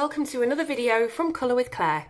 welcome to another video from Colour with Claire.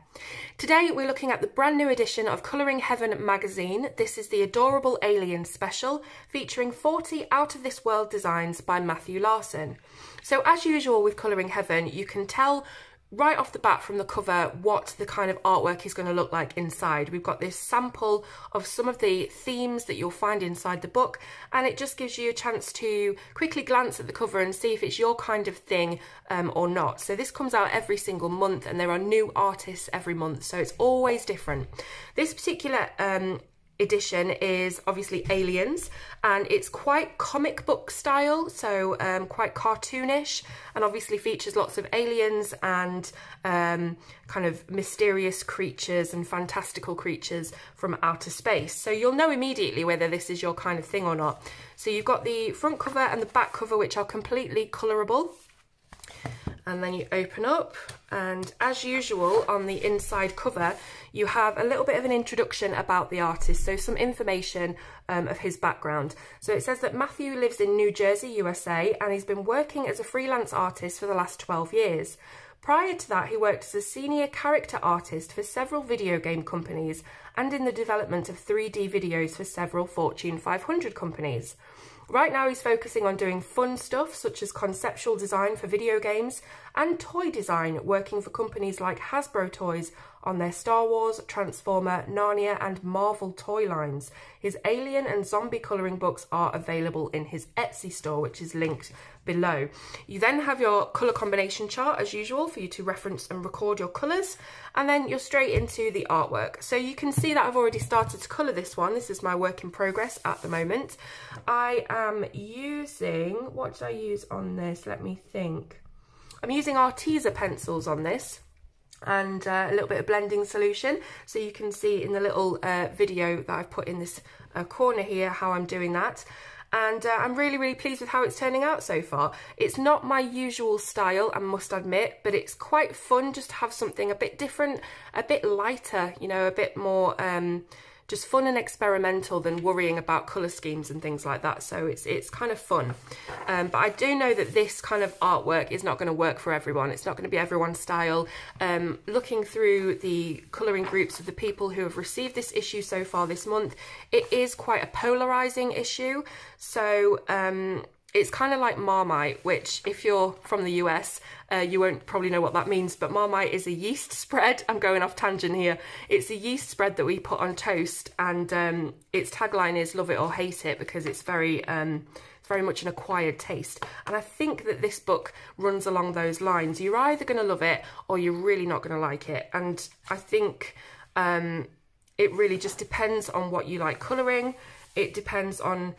Today we're looking at the brand new edition of Colouring Heaven magazine. This is the Adorable Alien special featuring 40 out of this world designs by Matthew Larson. So as usual with Colouring Heaven, you can tell right off the bat from the cover what the kind of artwork is going to look like inside. We've got this sample of some of the themes that you'll find inside the book, and it just gives you a chance to quickly glance at the cover and see if it's your kind of thing or not. So this comes out every single month and there are new artists every month, so it's always different. This particular edition is obviously aliens, and it's quite comic book style, so quite cartoonish, and obviously features lots of aliens and kind of mysterious creatures and fantastical creatures from outer space. So you'll know immediately whether this is your kind of thing or not. So you've got the front cover and the back cover, which are completely colourable. And then you open up, and as usual on the inside cover you have a little bit of an introduction about the artist, so some information of his background. So it says that Matthew lives in New Jersey, USA, and he's been working as a freelance artist for the last 12 years. Prior to that, he worked as a senior character artist for several video game companies and in the development of 3D videos for several Fortune 500 companies. Right now he's focusing on doing fun stuff such as conceptual design for video games and toy design, working for companies like Hasbro Toys on their Star Wars, Transformer, Narnia and Marvel toy lines. His alien and zombie colouring books are available in his Etsy store, which is linked below. You then have your colour combination chart as usual for you to reference and record your colours, and then you're straight into the artwork. So you can see that I've already started to colour this one. This is my work in progress at the moment. I am using, what did I use on this? Let me think. I'm using Arteza pencils on this, and a little bit of blending solution, so you can see in the little video that I've put in this corner here how I'm doing that. And I'm really pleased with how it's turning out so far. It's not my usual style, I must admit, but it's quite fun just to have something a bit different, a bit lighter, you know, a bit more just fun and experimental than worrying about colour schemes and things like that. So it's kind of fun. But I do know that this kind of artwork is not going to work for everyone. It's not going to be everyone's style. Looking through the colouring groups of the people who have received this issue so far this month, it is quite a polarising issue. So it's kind of like Marmite, which if you're from the US, you won't probably know what that means, but Marmite is a yeast spread. I'm going off tangent here. It's a yeast spread that we put on toast, and its tagline is "Love it or hate it," because it's very much an acquired taste. And I think that this book runs along those lines. You're either going to love it or you're really not going to like it. And I think it really just depends on what you like colouring. It depends on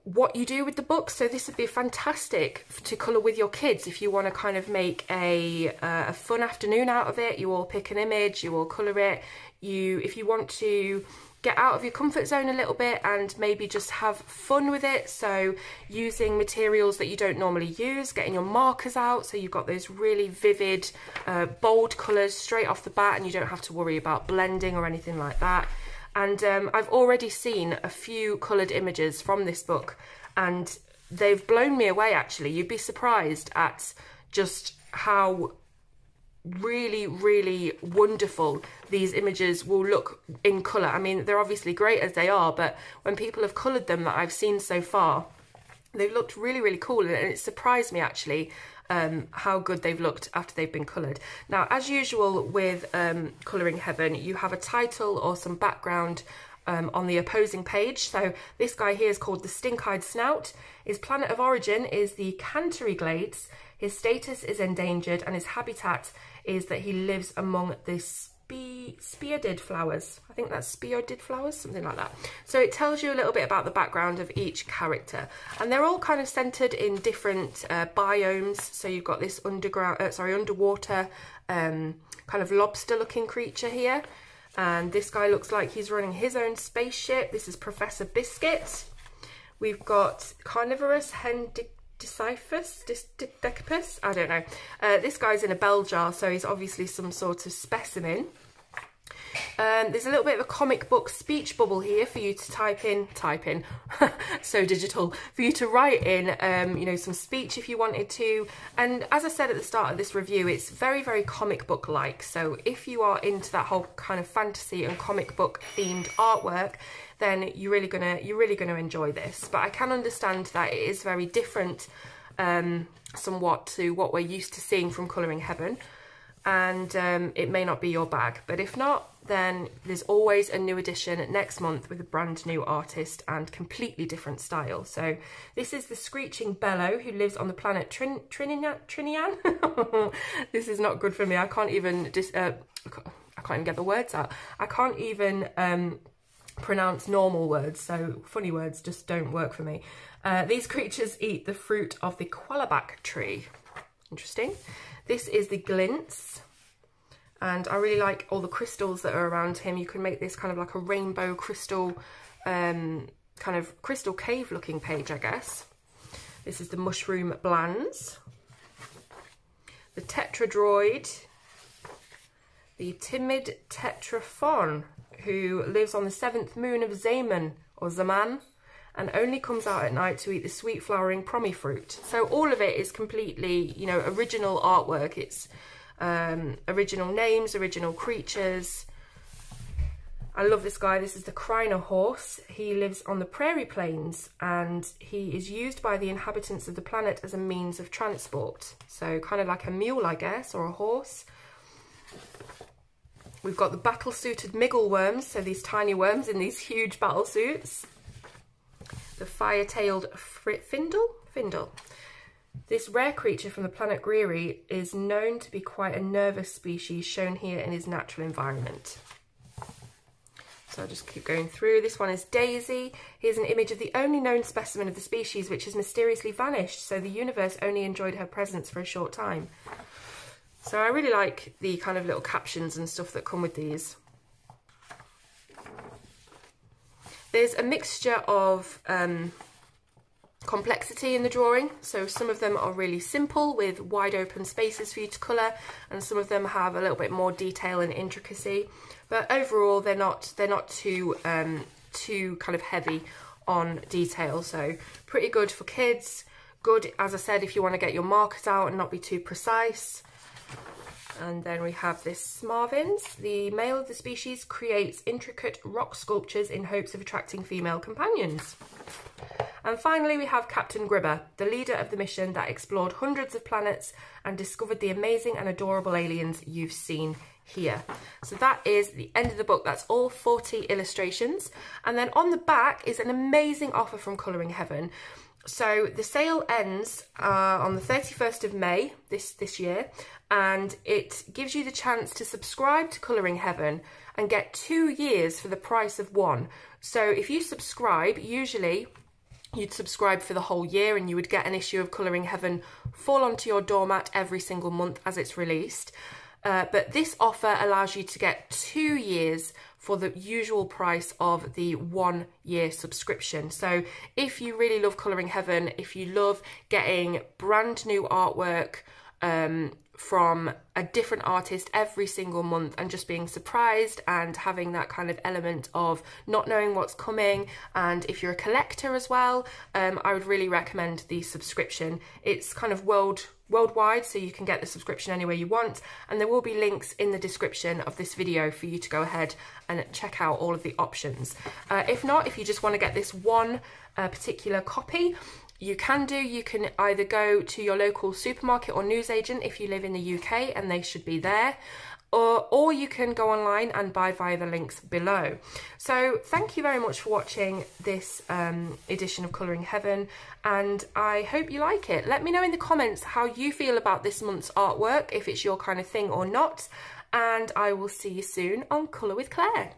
what you do with the book. So this would be fantastic to colour with your kids if you want to kind of make a fun afternoon out of it. You all pick an image, you all colour it. If you want to get out of your comfort zone a little bit and maybe just have fun with it, so using materials that you don't normally use, getting your markers out so you've got those really vivid bold colours straight off the bat, and you don't have to worry about blending or anything like that. And I've already seen a few coloured images from this book, and they've blown me away actually. You'd be surprised at just how really wonderful these images will look in colour. I mean, they're obviously great as they are, but when people have coloured them that I've seen so far, they've looked really cool, and it surprised me actually how good they've looked after they've been coloured. Now, as usual with Colouring Heaven, you have a title or some background on the opposing page. So this guy here is called the Stink-Eyed Snout. His planet of origin is the Cantory Glades. His status is endangered, and his habitat is that he lives among the spearded flowers. I think that's spearded flowers, something like that. So it tells you a little bit about the background of each character, and they're all kind of centered in different biomes. So you've got this underwater kind of lobster looking creature here, and this guy looks like he's running his own spaceship. This is Professor Biscuit. We've got carnivorous Decapus, I don't know. This guy's in a bell jar, so he's obviously some sort of specimen. There's a little bit of a comic book speech bubble here for you to type in, so digital, for you to write in, you know, some speech if you wanted to. And as I said at the start of this review, it's very, very comic book like. So if you are into that whole kind of fantasy and comic book themed artwork, then you're really gonna enjoy this. But I can understand that it is very different somewhat to what we're used to seeing from Colouring Heaven, and it may not be your bag. But if not, then there's always a new edition next month with a brand new artist and completely different style. So this is the Screeching Bellow, who lives on the planet Trinian. This is not good for me. I can't even get the words out. I can't even pronounce normal words, so funny words just don't work for me. These creatures eat the fruit of the quallaback tree. Interesting. This is the Glints, and I really like all the crystals that are around him. You can make this kind of like a rainbow crystal, kind of crystal cave looking page, I guess. This is the Mushroom Blands, the Tetra Droid, the Timid Tetraphon, who lives on the 7th moon of Zaman, or Zaman, and only comes out at night to eat the sweet flowering promi fruit. So all of it is completely, you know, original artwork. It's original names, original creatures. I love this guy. This is the Kriner horse. He lives on the prairie plains, and he is used by the inhabitants of the planet as a means of transport. So kind of like a mule, I guess, or a horse. We've got the battle-suited Miggle worms, so these tiny worms in these huge battle suits. The fire-tailed Findle. This rare creature from the planet Greary is known to be quite a nervous species, shown here in his natural environment. So I'll just keep going through. This one is Daisy. Here's an image of the only known specimen of the species, which has mysteriously vanished, so the universe only enjoyed her presence for a short time. So I really like the kind of little captions and stuff that come with these. There's a mixture of complexity in the drawing. So some of them are really simple with wide open spaces for you to colour, and some of them have a little bit more detail and intricacy. But overall, they're not too kind of heavy on detail. So pretty good for kids. Good, as I said, if you want to get your markers out and not be too precise. And then we have this Marvins. The male of the species creates intricate rock sculptures in hopes of attracting female companions. And finally, we have Captain Gribber, the leader of the mission that explored hundreds of planets and discovered the amazing and adorable aliens you've seen here. So that is the end of the book. That's all 40 illustrations. And then on the back is an amazing offer from Colouring Heaven. So the sale ends on the 31st of May this year, and it gives you the chance to subscribe to Colouring Heaven and get 2 years for the price of 1. So if you subscribe, usually you'd subscribe for the whole year and you would get an issue of Colouring Heaven fall onto your doormat every single month as it's released. But this offer allows you to get 2 years for the usual price of the 1 year subscription. So if you really love Colouring Heaven, if you love getting brand new artwork from a different artist every single month and just being surprised and having that kind of element of not knowing what's coming, and if you're a collector as well, I would really recommend the subscription. It's kind of worldwide, so you can get the subscription anywhere you want, and there will be links in the description of this video for you to go ahead and check out all of the options. If not, if you just want to get this one particular copy, you can either go to your local supermarket or newsagent if you live in the UK, and they should be there, or you can go online and buy via the links below. So thank you very much for watching this edition of Colouring Heaven, and I hope you like it. Let me know in the comments how you feel about this month's artwork, if it's your kind of thing or not, and I will see you soon on Colour with Claire.